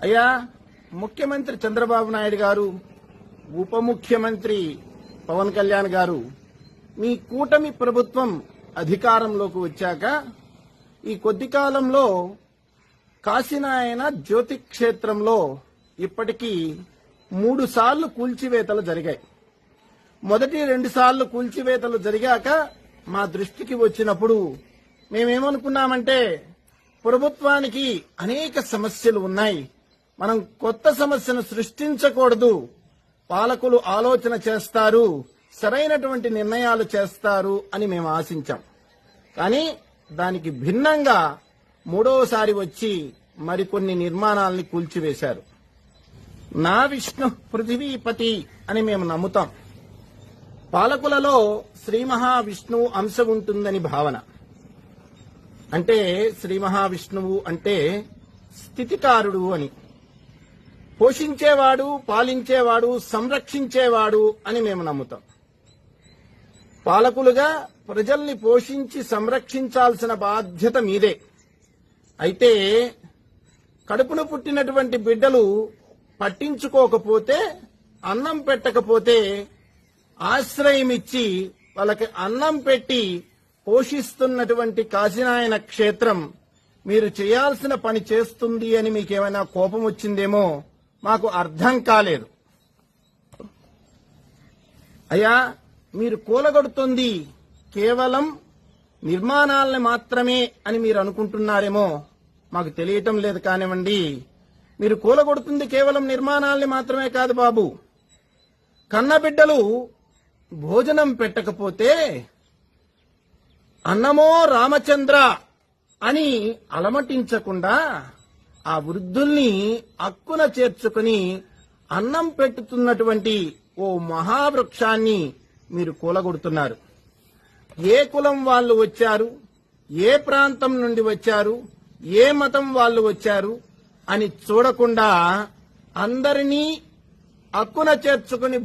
అయ్యా, ముఖ్యమంత్రి చంద్రబాబు నాయుడు గారు, ఉప ముఖ్యమంత్రి పవన్ కళ్యాణ్ గారు, మీ కూటమి ప్రభుత్వం అధికారంలోకి వచ్చాక ఈ కొద్ది కాలంలో కాశీనాయన జ్యోతి క్షేత్రంలో ఇప్పటికీ 3 సార్లు కూల్చివేతలు జరిగాయి. మొదటి 2 సార్లు కూల్చివేతలు జరిగాక మా దృష్టికి వచ్చినప్పుడు మేమేమనుకున్నామంటే, ప్రభుత్వానికి అనేక సమస్యలు ఉన్నాయి, మనం కొత్త సమస్యను సృష్టించకూడదు, పాలకులు ఆలోచన చేస్తారు, సరైనటువంటి నిర్ణయాలు చేస్తారు అని మేము ఆశించాం. కానీ దానికి భిన్నంగా 3వసారి వచ్చి మరికొన్ని నిర్మాణాలని కూల్చివేశారు. నా విష్ణు పృథివీపతి అని మేము నమ్ముతాం. పాలకులలో శ్రీ మహావిష్ణువు అంశం ఉంటుందని భావన. అంటే శ్రీ మహావిష్ణువు అంటే స్థితికారుడు అని, పోషించేవాడు, పాలించేవాడు, సంరక్షించేవాడు అని మేము నమ్ముతాం. పాలకులుగా ప్రజల్ని పోషించి సంరక్షించాల్సిన బాధ్యత మీదే. అయితే కడుపున పుట్టినటువంటి బిడ్డలు పట్టించుకోకపోతే, అన్నం పెట్టకపోతే ఆశ్రయమిచ్చి వాళ్ళకి అన్నం పెట్టి పోషిస్తున్నటువంటి కాశీనాయన క్షేత్రం మీరు చేయాల్సిన పని చేస్తుంది అని మీకేమైనా కోపం వచ్చిందేమో మాకు అర్థం కాలేదు. అయ్యా, మీరు కూలగొడుతుంది కేవలం నిర్మాణాలని మాత్రమే అని మీరు అనుకుంటున్నారేమో, మాకు తెలియటం లేదు. కానివ్వండి, మీరు కూలగొడుతుంది కేవలం నిర్మాణాలని మాత్రమే కాదు బాబు. కన్నబిడ్డలు భోజనం పెట్టకపోతే అన్నమో రామచంద్ర అని అలమటించకుండా ఆ వృద్ధుల్ని అక్కున చేర్చుకుని అన్నం పెట్టుతున్నటువంటి ఓ మహావృక్షాన్ని మీరు కూలగొడుతున్నారు. ఏ కులం వాళ్ళు వచ్చారు, ఏ ప్రాంతం నుండి వచ్చారు, ఏ మతం వాళ్ళు వచ్చారు అని చూడకుండా అందరినీ అక్కున చేర్చుకుని